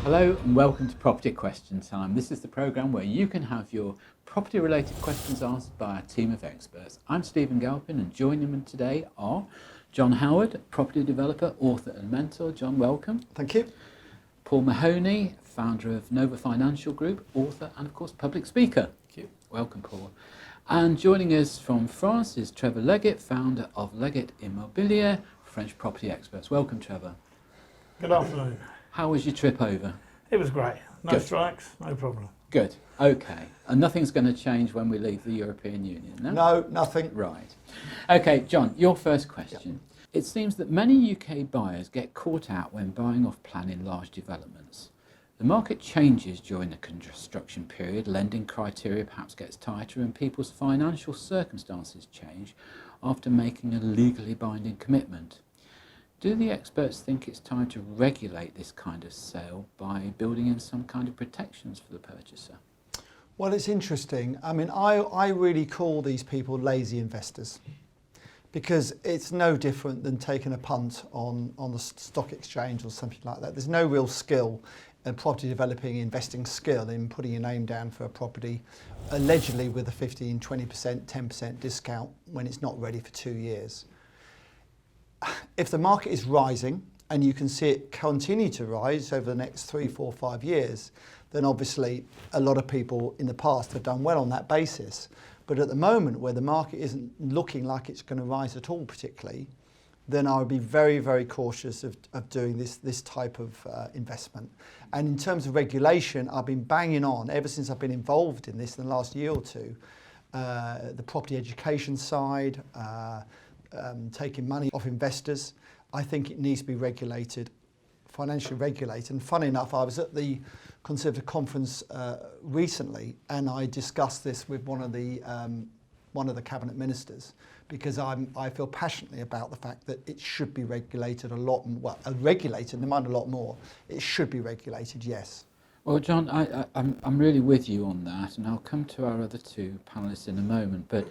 Hello and welcome to Property Question Time. This is the programme where you can have your property related questions answered by a team of experts. I'm Stephen Galpin and joining me today are John Howard, property developer, author and mentor. John, welcome. Thank you. Paul Mahoney, founder of Nova Financial Group, author and of course public speaker. Thank you. Welcome, Paul. And joining us from France is Trevor Leggett, founder of Leggett Immobilier, French property experts. Welcome, Trevor. Good afternoon. How was your trip over? It was great. No Good. strikes, no problem. Good. Okay. And nothing's going to change when we leave the European Union, no? No, nothing. Right. Okay, John, your first question. It seems that many UK buyers get caught out when buying off plan in large developments. The market changes during the construction period, lending criteria perhaps gets tighter and people's financial circumstances change after making a legally binding commitment. Do the experts think it's time to regulate this kind of sale by building in some kind of protections for the purchaser? Well, it's interesting. I mean, I really call these people lazy investors because it's no different than taking a punt on the stock exchange or something like that. There's no real skill in property developing, investing skill in putting your name down for a property, allegedly with a 15, 20%, 10% discount when it's not ready for 2 years. If the market is rising and you can see it continue to rise over the next 3, 4, 5 years, then obviously a lot of people in the past have done well on that basis. But at the moment where the market isn't looking like it's going to rise at all particularly, then I would be very, very cautious of doing this type of investment. And in terms of regulation, I've been banging on ever since I've been involved in this in the last year or two, the property education side, taking money off investors. I think it needs to be regulated, financially regulated. And funny enough, I was at the Conservative conference recently, and I discussed this with one of the cabinet ministers because I feel passionately about the fact that it should be regulated a lot. Well, regulated, never mind a lot more. It should be regulated, yes. Well, John, I'm really with you on that, and I'll come to our other two panellists in a moment. But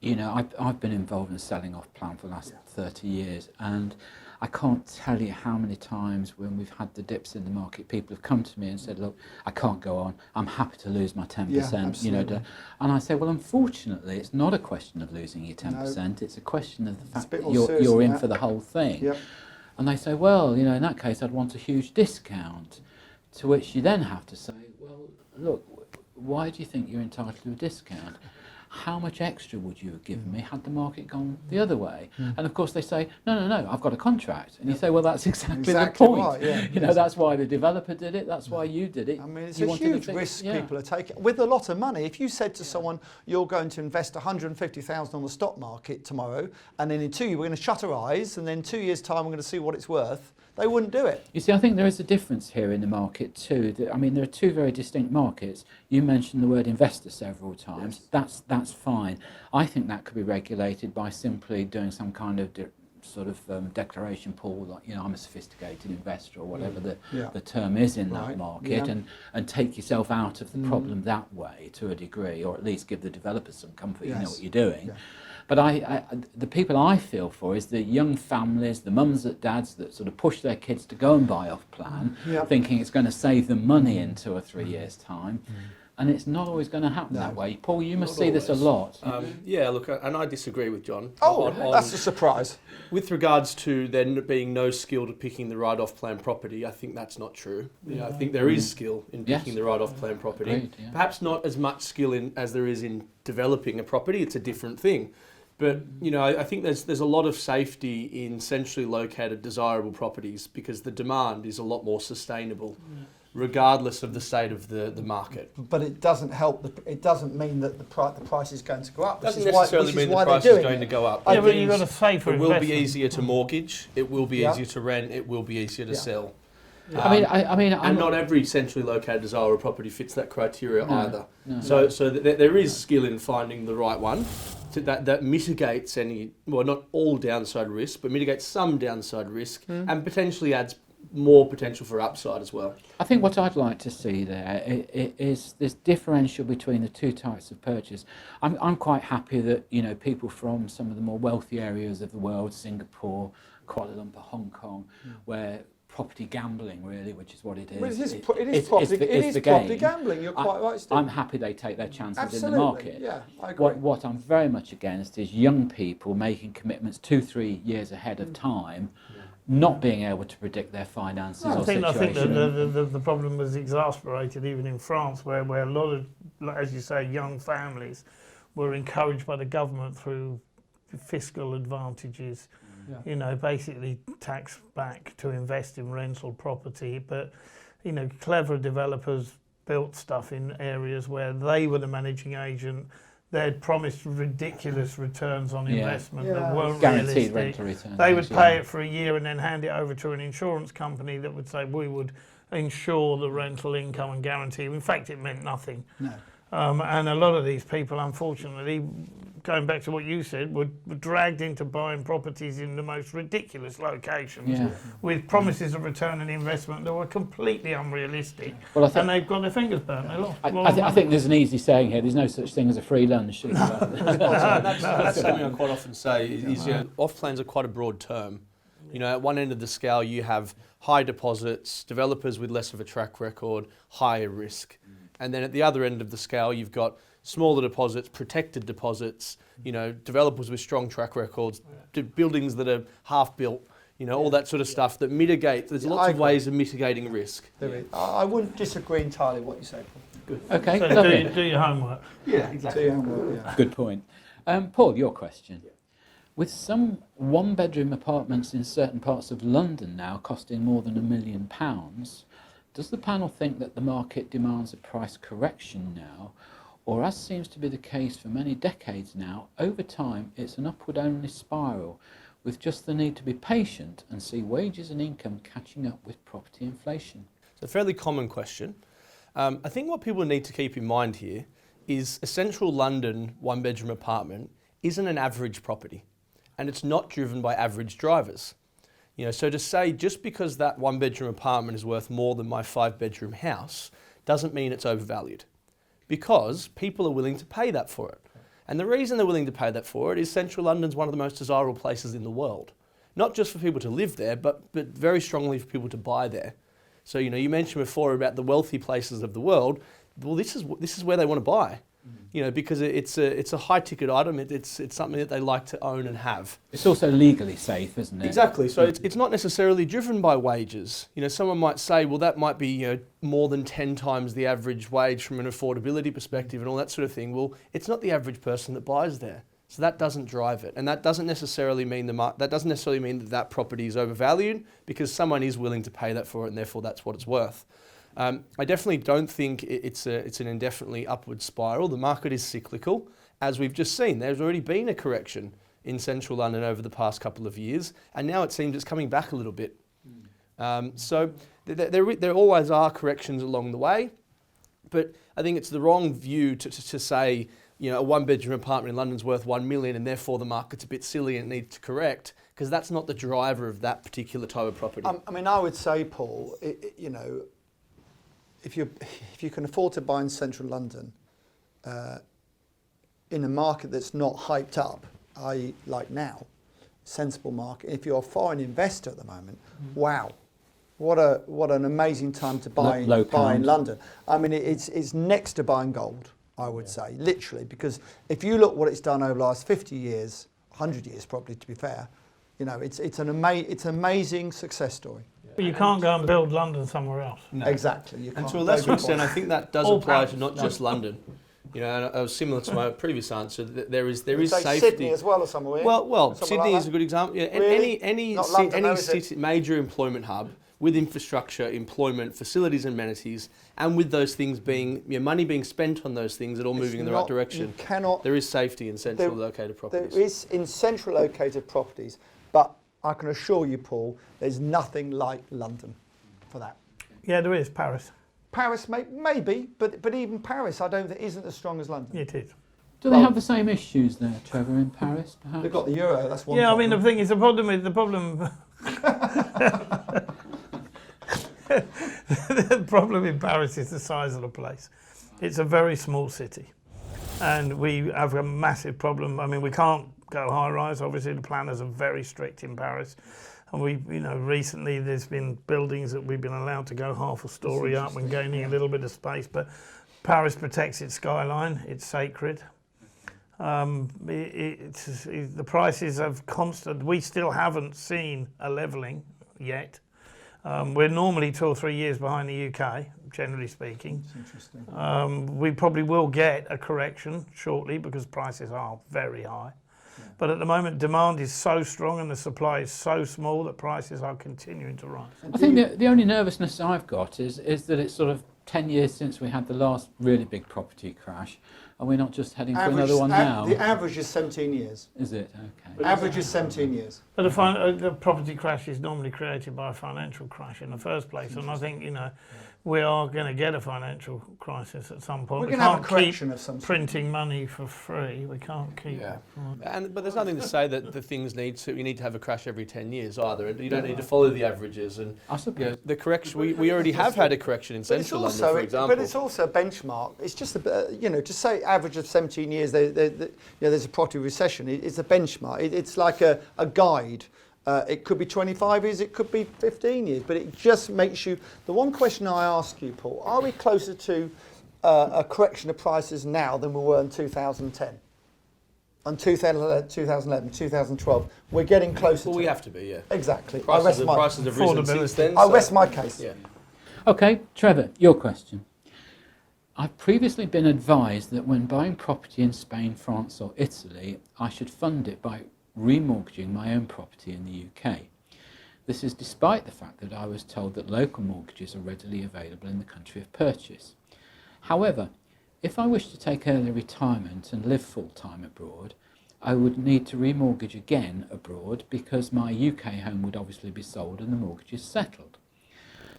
you know, I've been involved in selling off plan for the last 30 years, and I can't tell you how many times when we've had the dips in the market, people have come to me and said, look, I can't go on, I'm happy to lose my 10%, you know. And I say, well, unfortunately, it's not a question of losing your 10%, no. It's a question of the fact that you're in for the whole thing. Yep. And they say, well, you know, in that case, I'd want a huge discount, to which you then have to say, well, look, why do you think you're entitled to a discount? How much extra would you have given me had the market gone the other way? And of course they say, no, I've got a contract. And you say, well, that's exactly the point. Right, yeah. You know, that's why the developer did it, that's why you did it. I mean, it's a huge risk people are taking with a lot of money. If you said to someone, you're going to invest 150,000 on the stock market tomorrow, and then in 2 years we're going to shut our eyes, and then 2 years' time we're going to see what it's worth, they wouldn't do it. You see, I think there is a difference here in the market too. I mean, there are two very distinct markets. You mentioned the word investor several times. Yes. That's fine. I think that could be regulated by simply doing some kind of declaration, Paul, like, you know, I'm a sophisticated investor or whatever the term is in that market, and take yourself out of the problem that way to a degree, or at least give the developers some comfort, you know what you're doing. Yeah. But the people I feel for is the young families, the mums and dads that sort of push their kids to go and buy off plan, thinking it's going to save them money in 2 or 3 years' time. And it's not always going to happen that way. Paul, you must see this a lot. Yeah, look, and I disagree with John. Oh, that's a surprise. With regards to there being no skill to picking the right off-plan property, I think that's not true. You know, I think there is skill in picking the right off-plan property. Agreed, yeah. Perhaps not as much skill as there is in developing a property. It's a different thing. But, you know, I think there's a lot of safety in centrally located desirable properties because the demand is a lot more sustainable, regardless of the state of the market. But it doesn't help. It doesn't mean that the price is going to go up. Doesn't necessarily mean the price is going to go up. Yeah, but you've got to save for investment. It will be easier to mortgage. It will be easier to rent. It will be easier to sell. Yeah. I mean, and not every centrally located desirable property fits that criteria either. No. So there is skill in finding the right one that mitigates any, well, not all downside risk, but mitigates some downside risk and potentially adds more potential for upside as well. I think what I'd like to see there is this differential between the two types of purchase. I'm quite happy that, you know, people from some of the more wealthy areas of the world, Singapore, Kuala Lumpur, Hong Kong, where property gambling, really, which is what it is. Well, it is It's property, the- it it's is the property game. gambling. You're quite right, Steve. I'm happy they take their chances Absolutely, in the market. yeah, I agree. What I'm very much against is young people making commitments 2-3 years ahead of time, not being able to predict their finances or I think situation. the problem was exasperated even in France, where a lot of, as you say, young families were encouraged by the government through fiscal advantages, you know, basically tax back to invest in rental property. But, you know, clever developers built stuff in areas where they were the managing agent. They'd promised ridiculous returns on investment that weren't Guaranteed realistic. rental returns. They would pay it for a year and then hand it over to an insurance company that would say we would insure the rental income and guarantee. In fact, it meant nothing. No. And a lot of these people, unfortunately, going back to what you said, were dragged into buying properties in the most ridiculous locations with promises of return on investment that were completely unrealistic. Well, I think, and they've got their fingers burnt. They lost. I think there's an easy saying here. There's no such thing as a free lunch. That's something I quite often say is you know, off plans are quite a broad term. You know, at one end of the scale you have high deposits, developers with less of a track record, higher risk. And then at the other end of the scale you've got smaller deposits, protected deposits, you know, developers with strong track records, buildings that are half built, you know, all that sort of stuff that mitigate. There's lots of ways of mitigating risk. There is. I wouldn't disagree entirely with what you say, Paul. Good. Okay, So lovely. do your homework. Yeah, exactly. Good point. Paul, your question. With some one-bedroom apartments in certain parts of London now costing more than £1 million, does the panel think that the market demands a price correction now, or as seems to be the case for many decades now, over time it's an upward-only spiral, with just the need to be patient and see wages and income catching up with property inflation? It's a fairly common question. I think what people need to keep in mind here is a central London one-bedroom apartment isn't an average property, and it's not driven by average drivers. You know, so to say just because that one-bedroom apartment is worth more than my 5-bedroom house doesn't mean it's overvalued, because people are willing to pay that for it. And the reason they're willing to pay that for it is central London's one of the most desirable places in the world. Not just for people to live there, but very strongly for people to buy there. So, you know, you mentioned before about the wealthy places of the world. Well, this is where they want to buy. You know, because it's a high ticket item. It's something that they like to own and have. It's also legally safe, isn't it? Exactly. So it's not necessarily driven by wages. You know, someone might say, well, that might be, you know, more than 10 times the average wage from an affordability perspective and all that sort of thing. Well, it's not the average person that buys there. So that doesn't drive it, and that doesn't necessarily mean that property is overvalued, because someone is willing to pay that for it, and therefore that's what it's worth. I definitely don't think it's an indefinitely upward spiral. The market is cyclical, as we've just seen. There's already been a correction in central London over the past couple of years, and now it seems it's coming back a little bit. So there always are corrections along the way, but I think it's the wrong view to say, you know, a one-bedroom apartment in London's worth 1 million and therefore the market's a bit silly and it needs to correct, because that's not the driver of that particular type of property. I mean, I would say, Paul, you know, if you can afford to buy in central London, in a market that's not hyped up, i.e. like now, sensible market, if you're a foreign investor at the moment, wow, what an amazing time to buy in London. I mean, it's next to buying gold, I would say, literally, because if you look what it's done over the last 50 years, 100 years probably, to be fair, you know, it's an amazing success story. But you can't go and build London somewhere else. No. Exactly. You And can't. to a lesser extent, I think that does apply to not No. just London. You know, and I was similar to my previous answer. That there is Say safety. Sydney as well, or somewhere. Well, Somewhere Sydney like is a good example. Yeah, and Really? any Not London, though, is city, major employment hub with infrastructure, employment, facilities, and amenities, and with those things being, you know, money being spent on those things, that all moving in the right direction. You cannot. There is safety in centrally located properties. There is in central located properties, but I can assure you, Paul, there's nothing like London for that. Yeah, there is, Paris. Paris maybe, but even Paris, I don't think isn't as strong as London. It is. Do they have the same issues there, Trevor, in Paris, perhaps? They've got the euro. That's one. Yeah, I problem. mean, the thing is, the problem in Paris is the size of the place. It's a very small city, and we have a massive problem. I mean, we can't go high rise. Obviously, the planners are very strict in Paris. And recently there's been buildings that we've been allowed to go half a story up and gaining a little bit of space. But Paris protects its skyline; it's sacred. The prices have constant. We still haven't seen a levelling yet. We're normally 2 or 3 years behind the UK, generally speaking. That's interesting. We probably will get a correction shortly because prices are very high. But at the moment, demand is so strong and the supply is so small that prices are continuing to rise. I think the only nervousness I've got is that it's sort of 10 years since we had the last really big property crash, and we're not just heading for another one now. The average is 17 years. Is it? Okay. Average is 17 years. But the property crash is normally created by a financial crash in the first place, and I think we are going to get a financial crisis at some point. We're going to have a correction of some sort. Printing money for free. We can't keep. Yeah. But there's nothing to say that the things you need to have a crash every 10 years either, and you don't need to follow the averages. And I suppose the correction we already have had a correction in central London, for example. But it's also a benchmark. It's just to say average of 17 years. There's a property recession. It's a benchmark. It's like a guide. It could be 25 years, it could be 15 years, but it just makes you... The one question I ask you, Paul, are we closer to a correction of prices now than we were in 2010? And 2011, 2012, we're getting closer we have to be, yeah. Exactly. Prices have risen since then. I rest my case. Yeah. Okay, Trevor, your question. I've previously been advised that when buying property in Spain, France or Italy, I should fund it by remortgaging my own property in the UK. This is despite the fact that I was told that local mortgages are readily available in the country of purchase. However, if I wish to take early retirement and live full-time abroad, I would need to remortgage again abroad because my UK home would obviously be sold and the mortgage is settled.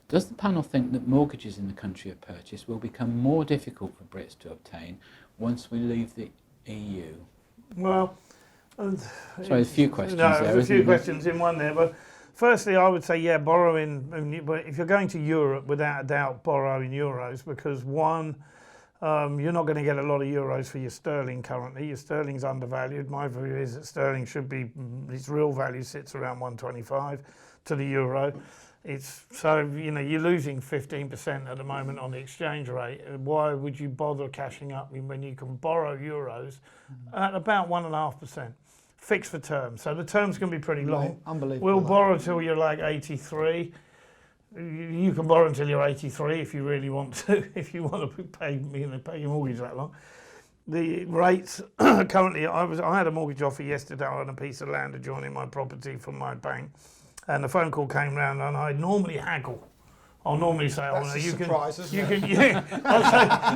Does the panel think that mortgages in the country of purchase will become more difficult for Brits to obtain once we leave the EU? Well, sorry, a few questions there. There's a few questions in one there. But firstly, I would say, borrowing. If you're going to Europe, without a doubt, borrow in euros because one, you're not going to get a lot of euros for your sterling currently. Your sterling's undervalued. My view is that sterling should be, its real value sits around 125 to the euro. You're losing 15% at the moment on the exchange rate. Why would you bother cashing up when you can borrow euros at about 1.5%? Fixed for term. So the term's going to be pretty long. Unbelievable. We'll borrow till you're like 83. You can borrow until you're 83 if you really want to, if you want to pay your mortgage that long. The rates currently, I had a mortgage offer yesterday on a piece of land adjoining my property from my bank, and the phone call came round, and I normally haggle. I'll normally say,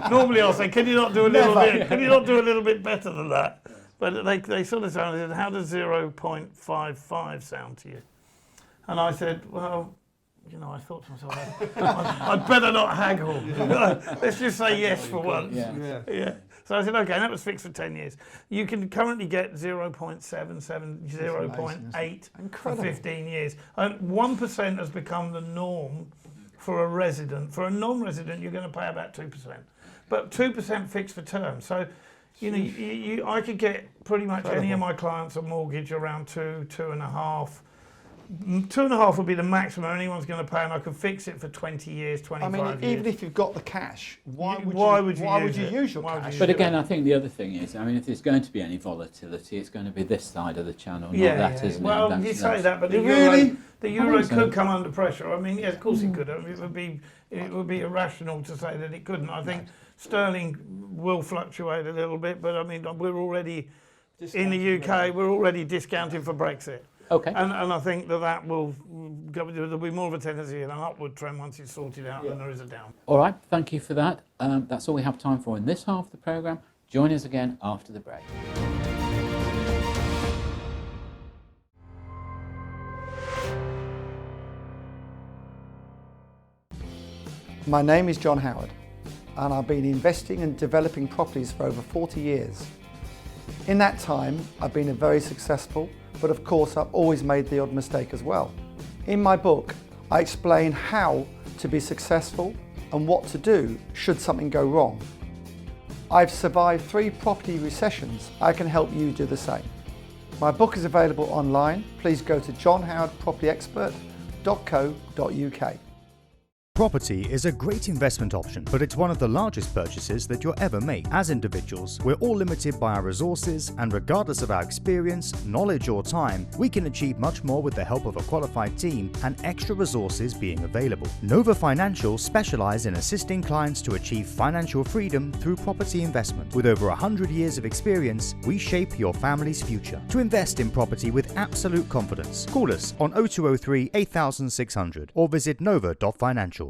normally I'll say, can you not do a little bit? Can you not do a little bit better than that? But they sort of said, how does 0.55 sound to you? And I said, well, I thought to myself, I'd better not haggle. Let's just say yes for once. Yeah. So I said, okay, that was fixed for 10 years. You can currently get 0.77, 0.8 for 15 years. And 1% has become the norm for a resident. For a non-resident, you're going to pay about 2%. But 2% fixed for term. So, I could get pretty much any of my clients a mortgage around 2.5. 2.5 would be the maximum anyone's going to pay, and I could fix it for 20 years, 25 years. Even if you've got the cash, why would you use your cash? But again, I think the other thing is, if there's going to be any volatility, it's going to be this side of the channel, not that, isn't it? Well, you say that, but the euro could come under pressure. Of course it could. It would be irrational to say that it couldn't. I think sterling will fluctuate a little bit, but we're already in the UK. We're already discounting for Brexit. Okay. And I think that will go, there'll be more of a tendency in an upward trend once it's sorted out than there is a down. All right, thank you for that. That's all we have time for in this half of the programme. Join us again after the break. My name is John Howard, and I've been investing and developing properties for over 40 years. In that time, I've been very successful, but of course I've always made the odd mistake as well. In my book, I explain how to be successful and what to do should something go wrong. I've survived 3 property recessions. I can help you do the same. My book is available online. Please go to johnhowardpropertyexpert.co.uk. Property is a great investment option, but it's one of the largest purchases that you'll ever make. As individuals, we're all limited by our resources, and regardless of our experience, knowledge or time, we can achieve much more with the help of a qualified team and extra resources being available. Nova Financial specialise in assisting clients to achieve financial freedom through property investment. With over 100 years of experience, we shape your family's future. To invest in property with absolute confidence, call us on 0203 8600 or visit nova.financial.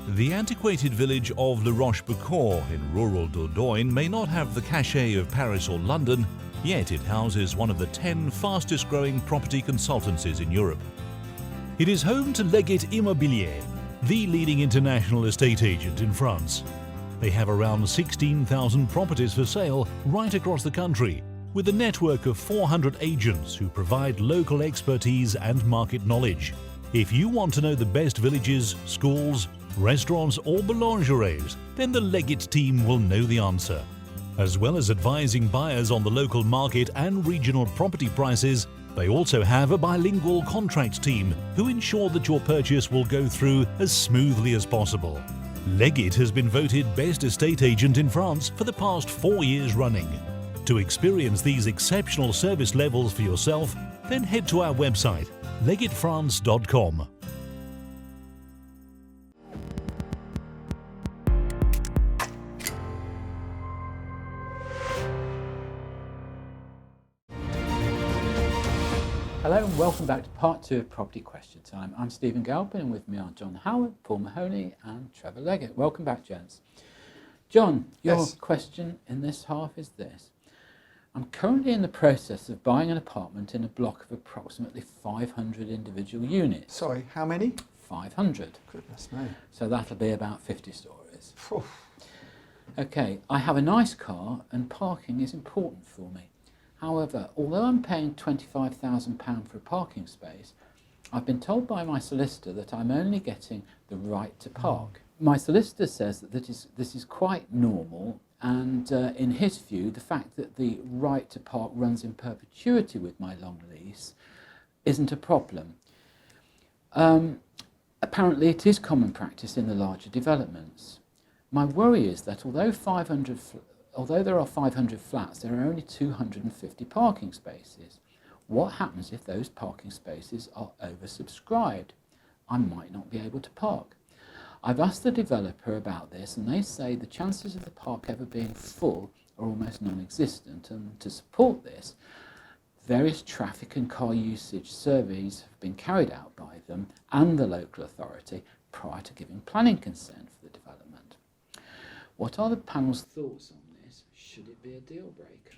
The antiquated village of La Roche-Becourt in rural Dordogne may not have the cachet of Paris or London, yet it houses one of the 10 fastest growing property consultancies in Europe. It is home to Leggett Immobilier, the leading international estate agent in France. They have around 16,000 properties for sale right across the country, with a network of 400 agents who provide local expertise and market knowledge. If you want to know the best villages, schools, restaurants or boulangeries, then the Leggett team will know the answer. As well as advising buyers on the local market and regional property prices, they also have a bilingual contract team who ensure that your purchase will go through as smoothly as possible. Leggett has been voted Best Estate Agent in France for the past 4 years running. To experience these exceptional service levels for yourself, then head to our website, leggettfrance.com. Hello and welcome back to part 2 of Property Question Time. I'm Stephen Galpin and with me are John Howard, Paul Mahoney and Trevor Leggett. Welcome back, gents. John, your question in this half is this. I'm currently in the process of buying an apartment in a block of approximately 500 individual units. Sorry, how many? 500. Goodness me. So that'll be about 50 stories. Phew. Okay, I have a nice car and parking is important for me. However, although I'm paying £25,000 for a parking space, I've been told by my solicitor that I'm only getting the right to park. My solicitor says that this is quite normal, and in his view, the fact that the right to park runs in perpetuity with my long lease isn't a problem. Apparently it is common practice in the larger developments. My worry is that although there are 500 flats, there are only 250 parking spaces. What happens if those parking spaces are oversubscribed? I might not be able to park. I've asked the developer about this and they say the chances of the park ever being full are almost non-existent, and to support this, various traffic and car usage surveys have been carried out by them and the local authority prior to giving planning consent for the development. What are the panel's thoughts on this? Should it be a deal breaker?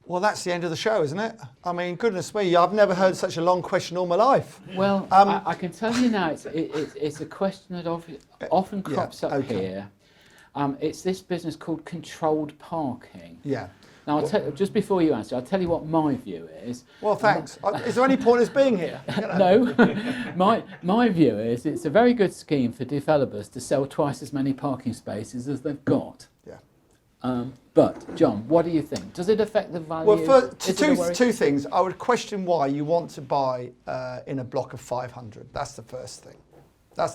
Well, that's the end of the show, isn't it? I mean, goodness me, I've never heard such a long question all my life. Well, I can tell you now, it's a question that often crops up here. It's this business called controlled parking. Yeah. Now, just before you answer, I'll tell you what my view is. Well, thanks. Is there any point in us being here? No. my view is it's a very good scheme for developers to sell twice as many parking spaces as they've got. Yeah. But, John, what do you think? Does it affect the value? Well, two things. I would question why you want to buy in a block of 500. That's the first thing. Well,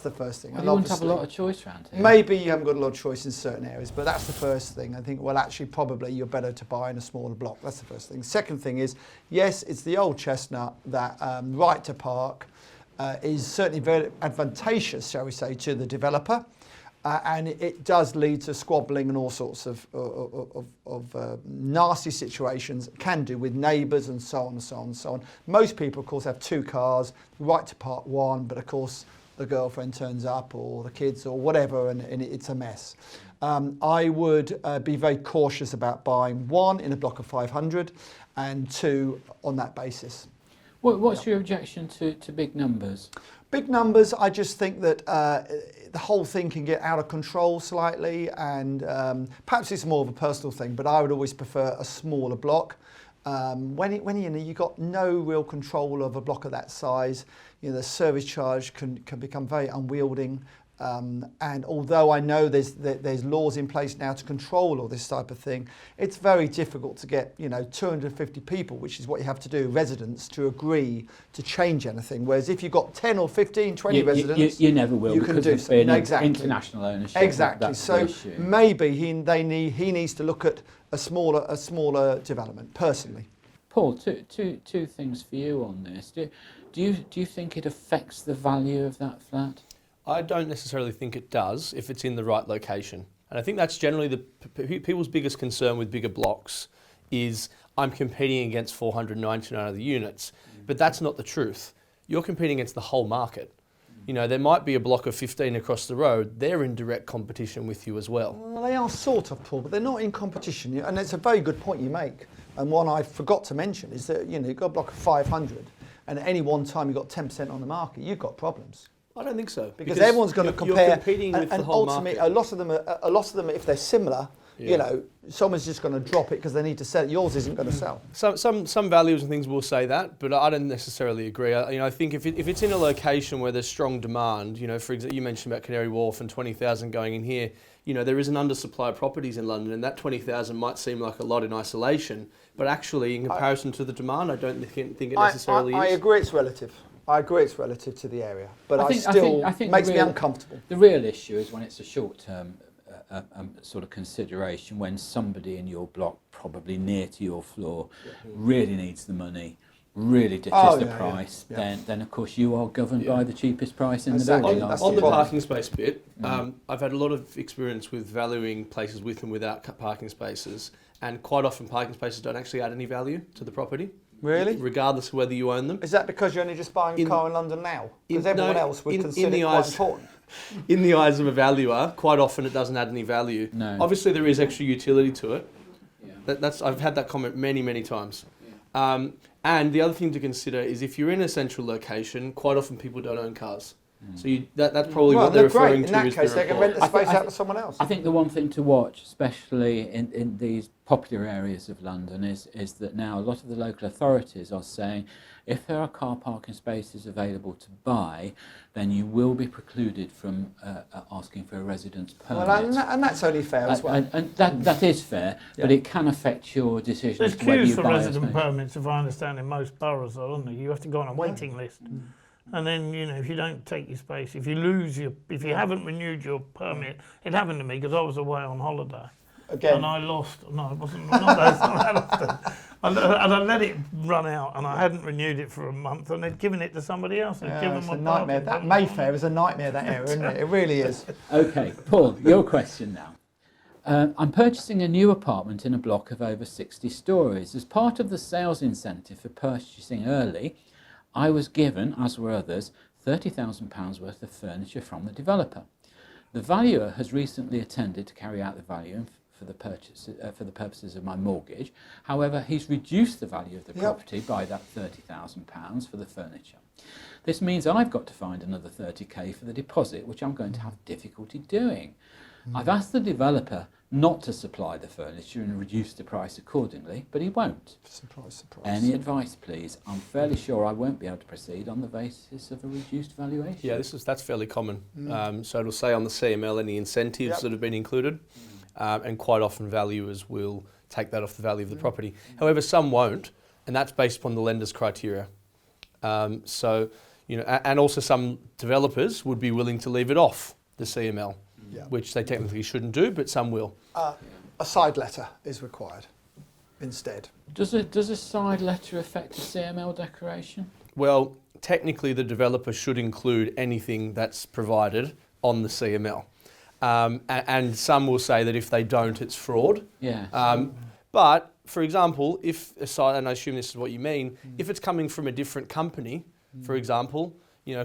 you wouldn't have a lot of choice around here. Maybe you haven't got a lot of choice in certain areas, but that's the first thing. I think, well, actually, probably you're better to buy in a smaller block. That's the first thing. Second thing is, yes, it's the old chestnut that right to park is certainly very advantageous, shall we say, to the developer. And it does lead to squabbling and all sorts of nasty situations, can do with neighbours and so on and so on and so on. Most people, of course, have 2 cars, right to park 1, but of course the girlfriend turns up or the kids or whatever, and it's a mess. I would be very cautious about buying 1 in a block of 500 and 2 on that basis. What's your objection to big numbers? Big numbers, I just think that the whole thing can get out of control slightly, and perhaps it's more of a personal thing, but I would always prefer a smaller block. When you've got no real control of a block of that size, the service charge can become very unwielding. And although I know there's laws in place now to control all this type of thing, it's very difficult to get 250 people, which is what you have to do, residents, to agree to change anything. Whereas if you've got 10 or 15, 20 residents, you never will. You can do something. exactly. International ownership. Exactly. That's So the issue. maybe he needs to look at a smaller development. Personally, Paul, two things for you on this. Do you think it affects the value of that flat? I don't necessarily think it does if it's in the right location. And I think that's generally people's biggest concern with bigger blocks is I'm competing against 499 other units. But that's not the truth. You're competing against the whole market. There might be a block of 15 across the road. They're in direct competition with you as well. Well, they are sort of, Paul, but they're not in competition. And it's a very good point you make. And one I forgot to mention is that you've got a block of 500, and at any one time you've got 10% on the market. You've got problems. I don't think so. Because everyone's going to compare. You're competing with the whole ultimately, market. a lot of them, if they're similar, someone's just going to drop it because they need to sell it. Yours isn't going to sell. Some values and things will say that, but I don't necessarily agree. I think if it's in a location where there's strong demand, for example, you mentioned about Canary Wharf and 20,000 going in here. There is an undersupply of properties in London, and that 20,000 might seem like a lot in isolation, but actually, in comparison to the demand, I don't think it necessarily is. I agree it's relative. I agree it's relative to the area, but I think makes me uncomfortable. The real issue is when it's a short-term sort of consideration, when somebody in your block, probably near to your floor, really needs the money, really ditches the price, then of course you are governed by the cheapest price in the building. On the parking space bit, I've had a lot of experience with valuing places with and without parking spaces, and quite often parking spaces don't actually add any value to the property. Really? Regardless of whether you own them. Is that because you're only just buying a car in London now? Because everyone else would consider it quite important. In the eyes of a valuer, quite often it doesn't add any value. No. Obviously there is extra utility to it. Yeah. I've had that comment many times. Yeah. And the other thing to consider is if you're in a central location, quite often people don't own cars. So that's probably what they're referring to. In that case, they can rent the space out to someone else. I think the one thing to watch, especially in these popular areas of London, is that now a lot of the local authorities are saying if there are car parking spaces available to buy, then you will be precluded from asking for a residence permit. Well, and that's only fair as well. And that is fair, but it can affect your decision There's as to whether queues you for buy a resident space. permits, if I understand, in most boroughs, though, aren't there? You have to go on a waiting list. And then, if you don't take your space, if you haven't renewed your permit, it happened to me because I was away on holiday. Again. And I lost, no, it wasn't, not that often. And I let it run out and I hadn't renewed it for a month and they'd given it to somebody else. It's a nightmare. That Mayfair is a nightmare, that area, isn't it? It really is. Okay, Paul, your question now. I'm purchasing a new apartment in a block of over 60 stories. As part of the sales incentive for purchasing early, I was given, as were others, £30,000 worth of furniture from the developer. The valuer has recently attended to carry out the value for the purposes of my mortgage. However, he's reduced the value of the property by that £30,000 for the furniture. This means I've got to find another 30k for the deposit, which I'm going to have difficulty doing. I've asked the developer not to supply the furniture and reduce the price accordingly, but he won't. Surprise, surprise. Any advice, please? I'm fairly sure I won't be able to proceed on the basis of a reduced valuation. Yeah, that's fairly common. So it'll say on the CML any incentives that have been included, and quite often valuers will take that off the value of the property. However, some won't, and that's based upon the lender's criteria. And also some developers would be willing to leave it off the CML. Which they technically shouldn't do, but some will. A side letter is required instead. Does a side letter affect a CML declaration? Well, technically the developer should include anything that's provided on the CML. And some will say that if they don't, it's fraud. Yeah. But, for example, if a side, and I assume this is what you mean, if it's coming from a different company, for example,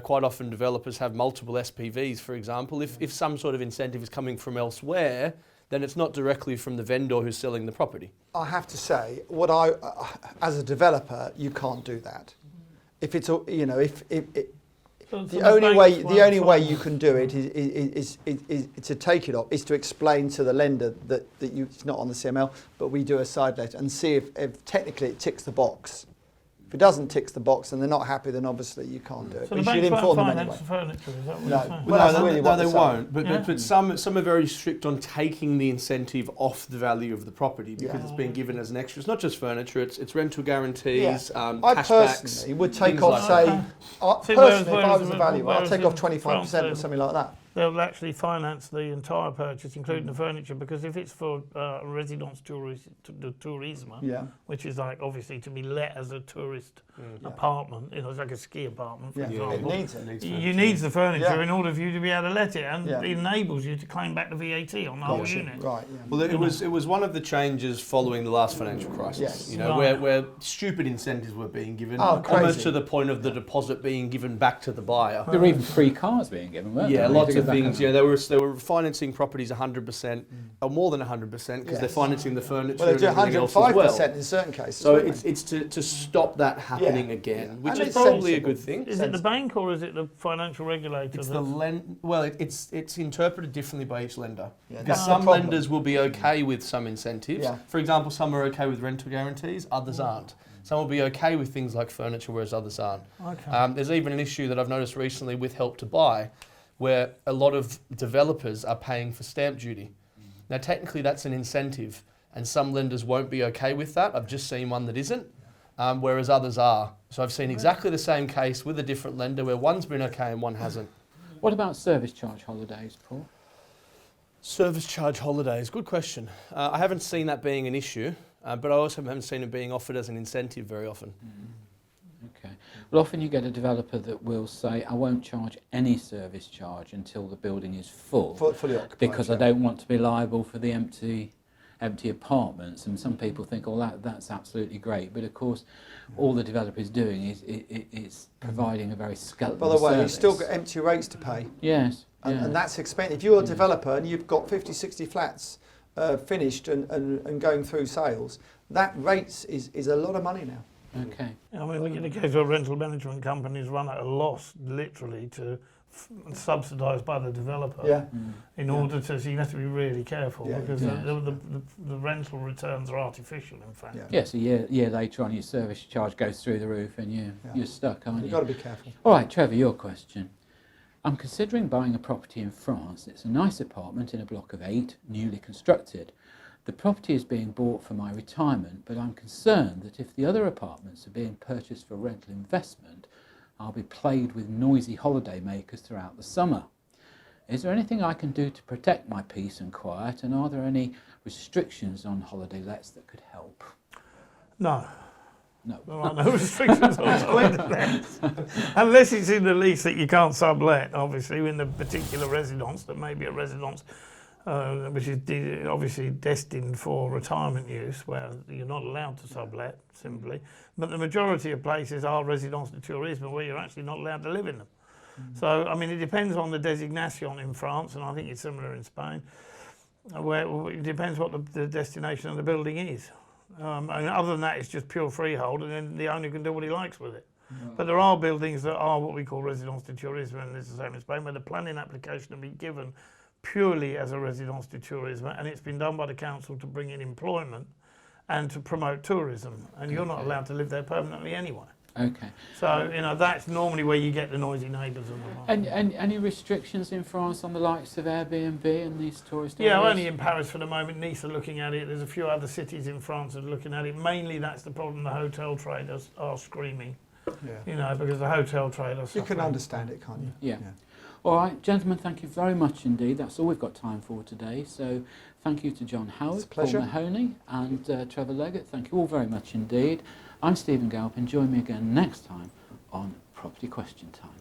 quite often developers have multiple SPVs, for example. If some sort of incentive is coming from elsewhere, then it's not directly from the vendor who's selling the property. I have to say, as a developer, you can't do that. If it's, the only way you can do it is to take it off, is to explain to the lender that it's not on the CML, but we do a side letter and see if technically it ticks the box If it doesn't tick the box and they're not happy, then obviously you can't do it. So but the you should banks won't inform them finance anyway. the furniture, is that what No. you're saying? Well, that's really what they they're saying. won't. But some are very strict on taking the incentive off the value of the property because it's being given as an extra. It's not just furniture; it's rental guarantees, I cashbacks. personally would take things off, like say, See, personally, if I was a whereas- valuer, I'd whereas take in off 25% or France, something like that. They'll actually finance the entire purchase, including the furniture, because if it's for residence tourisme, which is like obviously to be let as a tourist apartment, it's like a ski apartment, for example. It needs it. You need the furniture Yeah. in order for you to be able to let it, and it enables you to claim back the VAT on the whole unit. Right. Well, it was one of the changes following the last financial crisis. Yes. You know, where stupid incentives were being given, almost crazy. to the point of the deposit being given back to the buyer. There were even free cars being given, weren't there? Lots of things. Yeah, they were financing properties 100% or more than 100% because they're financing the furniture. Well, they do and everything else as 105% well. in certain cases. So don't they? it's to stop that happening again, which And is it's probably a sensible. good thing. Is it the bank or is it the financial regulator? It's it's interpreted differently by each lender. That's Because the some problem. lenders will be okay with some incentives. Yeah. For example, some are okay with rental guarantees, others aren't. Some will be okay with things like furniture, whereas others aren't. Okay. There's even an issue that I've noticed recently with Help to Buy, where a lot of developers are paying for stamp duty. Now, technically, that's an incentive, and some lenders won't be okay with that. I've just seen one that isn't, whereas others are. So I've seen exactly the same case with a different lender where one's been okay and one hasn't. What about service charge holidays, Paul? Service charge holidays, good question. I haven't seen that being an issue, but I also haven't seen it being offered as an incentive very often. Okay. Well, often you get a developer that will say, I won't charge any service charge until the building is full, Fully occupied. because I don't want to be liable for the empty apartments. And some people think, oh, that's absolutely great. But of course, all the developer is doing is providing a very skeletal By the way, service. you've still got empty rates to pay. Yes. And that's expensive. If you're a developer and you've got 50, 60 flats finished and going through sales, that rate is a lot of money now. Okay. I mean, look at the case where rental management companies run at a loss, literally, to subsidised by the developer. In order to, so you have to be really careful because the rental returns are artificial, in fact. Yes, a year later on, your service charge goes through the roof and you're stuck, aren't you? You've got to be careful. All right, Trevor, your question. I'm considering buying a property in France. It's a nice apartment in a block of 8, newly constructed. The property is being bought for my retirement, but I'm concerned that if the other apartments are being purchased for rental investment, I'll be plagued with noisy holiday makers throughout the summer. Is there anything I can do to protect my peace and quiet, and are there any restrictions on holiday lets that could help? No. No. There are no restrictions on holiday lets. Unless it's in the lease that you can't sublet, obviously, in the particular residence, that may be a residence which is obviously destined for retirement use, where you're not allowed to sublet, simply. But the majority of places are residence de tourisme, where you're actually not allowed to live in them. So, I mean, it depends on the designation in France, and I think it's similar in Spain, where it depends what the destination of the building is. And other than that, it's just pure freehold, and then the owner can do what he likes with it. But there are buildings that are what we call residence de tourisme, and it's the same in Spain, where the planning application will be given purely as a residence de tourisme, and it's been done by the council to bring in employment and to promote tourism, and you're not allowed to live there permanently anyway. Okay. So, that's normally where you get the noisy neighbours and the like. And any restrictions in France on the likes of Airbnb and these tourist Yeah, areas? only in Paris for the moment. Nice are looking at it. There's a few other cities in France that are looking at it. Mainly that's the problem. The hotel traders are screaming, because the hotel traders... You can understand it, can't you? Yeah. All right, gentlemen, thank you very much indeed. That's all we've got time for today. So thank you to John Howard, Paul Mahoney and Trevor Leggett. Thank you all very much indeed. I'm Stephen Galpin. Join me again next time on Property Question Time.